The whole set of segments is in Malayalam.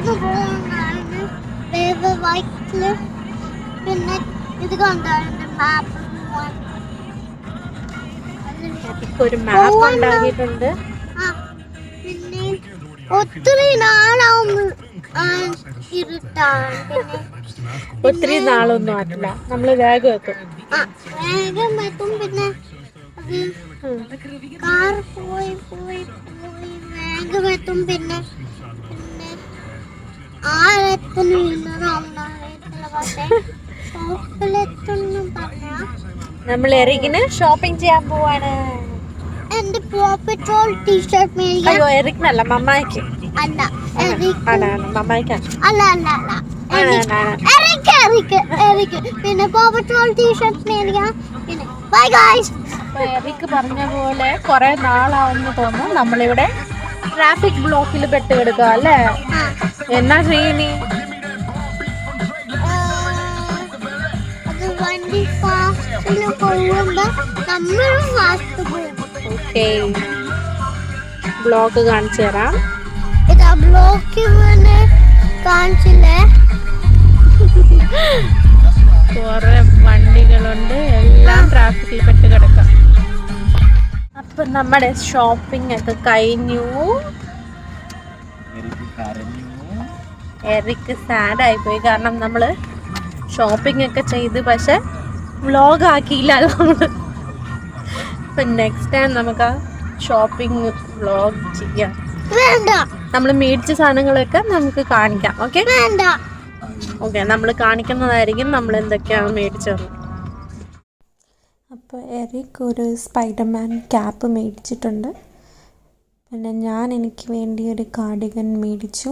നടന്നു പോകുന്നതാണ് വേവ് വൈറ്റില്. പിന്നെ ഇത് കണ്ടായിരുന്നു മാപ്പ് ഒരു മാപ്പ് ഉണ്ടാക്കിയിട്ടുണ്ട്. പിന്നെ ഒത്തിരി നാളാവുന്നു ഇരുട്ടാണ്. പിന്നെ ഒത്തിരി നാളൊന്നും ആയിട്ടില്ല, നമ്മള് വേഗം എത്തും. വേഗം എത്തും. പിന്നെ കാർ പോയി പോയി പോയി വേഗം എത്തും. പിന്നെ പിന്നെ ഷോപ്പിലെത്തുന്നു പറഞ്ഞ നമ്മൾ എറിക്കിന് ഷോപ്പിംഗ് ചെയ്യാൻ പോവാണ്. എന്റെ പെട്രോൾ ടീഷർട്ട് മേടിക്കാൻ. അയ്യോ എറിക്കിനല്ല, മമ്മായിക്ക്. അല്ല മമ്മായിക്കാണ്. അല്ല അല്ല അല്ല എറിക്ക്. പിന്നെ പെട്രോൾ ടീഷർട്ട് മേടിക്കാം. പിന്നെ ബൈ ഗൈസ്. എറിക്ക് പറഞ്ഞ പോലെ കുറെ നാളാവുന്നു തോന്നുന്നു നമ്മളിവിടെ ട്രാഫിക് ബ്ലോക്കിൽ പെട്ട് കിടക്കുക അല്ലേ? എന്നാ ചെയ്യണി? അത് വണ്ടി ഫാസ്റ്റില് പോകുമ്പോ നമ്മളും ഫാസ്റ്റ് പോകും. ഓക്കെ, ബ്ലോക്ക് കാണിച്ചു തരാം. ഇതാ ബ്ലോക്ക് കാണിച്ചില്ലേ? കുറെ വണ്ടികളുണ്ട്, എല്ലാം ട്രാഫിക്കിൽ പെട്ട് കിടക്കാം. അപ്പൊ നമ്മുടെ ഷോപ്പിംഗ് ഒക്കെ കഴിഞ്ഞു. എറിക്ക് സാഡ് ആയിപ്പോയി, കാരണം നമ്മള് ഷോപ്പിംഗ് ഒക്കെ ചെയ്ത് പക്ഷെ വ്ലോഗ് ആക്കിയില്ല നമ്മള്. അപ്പൊ നെക്സ്റ്റ് ടൈം നമുക്ക് ആ ഷോപ്പിംഗ് വ്ലോഗ് ചെയ്യാം. നമ്മൾ മേടിച്ച സാധനങ്ങളൊക്കെ നമുക്ക് കാണിക്കാം. ഓക്കെ ഓക്കെ, നമ്മൾ കാണിക്കുന്നതായിരിക്കും നമ്മൾ എന്തൊക്കെയാണ് മേടിച്ചത്. അപ്പോൾ എറിക്ക് ഒരു സ്പൈഡർമാൻ ക്യാപ്പ് മേടിച്ചിട്ടുണ്ട്. പിന്നെ ഞാൻ എനിക്ക് വേണ്ടി ഒരു കാർഡിഗൻ മേടിച്ചു.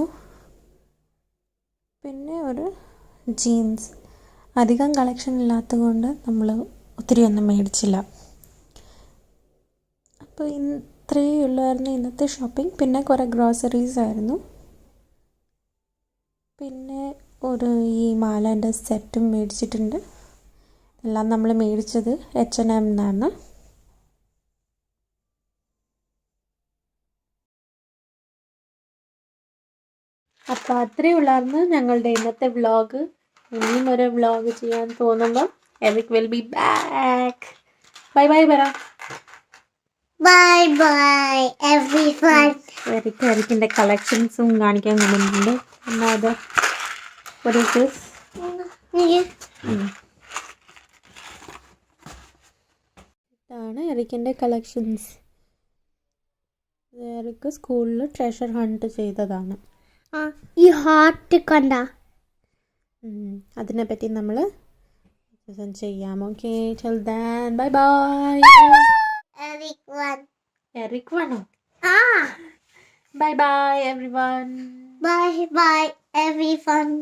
പിന്നെ ഒരു ജീൻസ്. അധികം കളക്ഷൻ ഇല്ലാത്തത് കൊണ്ട് നമ്മൾ ഒത്തിരി ഒന്നും മേടിച്ചില്ല. അപ്പോൾ ഇത്രയേ ഉള്ളായിരുന്നു ഇന്നത്തെ ഷോപ്പിംഗ്. പിന്നെ കുറേ ഗ്രോസറീസ് ആയിരുന്നു. പിന്നെ ഒരു ഈ മാലേൻ്റെ സെറ്റും മേടിച്ചിട്ടുണ്ട്. എല്ലാം നമ്മൾ മേടിച്ചത് H&M എന്നാണ്. അപ്പോൾ അത്രയേ ഉള്ളായിരുന്നു ഞങ്ങളുടെ ഇന്നത്തെ വ്ളോഗ്. ഇനിയും ഒരു വ്ളോഗ് ചെയ്യാൻ തോന്നുമ്പോൾ Eric will be back. Bye bye പറ. Bye bye everyone. എറിക്കിൻ്റെ കളക്ഷൻസും കാണിക്കാൻ കൊണ്ടുവന്നിട്ടുണ്ട്. എന്നാ what is this? ഇതാണ് എറിക്കിൻ്റെ കളക്ഷൻസ്. എറിക്ക് സ്കൂളിൽ ട്രഷർ ഹണ്ട് ചെയ്തതാണ്. ഈ ഹാർട്ട് കണ്ട, അതിനെപ്പറ്റി നമ്മൾ ചെയ്യാം. Okay, till then bye bye. Eric വണോ? Bye bye everyone. Bye bye everyone.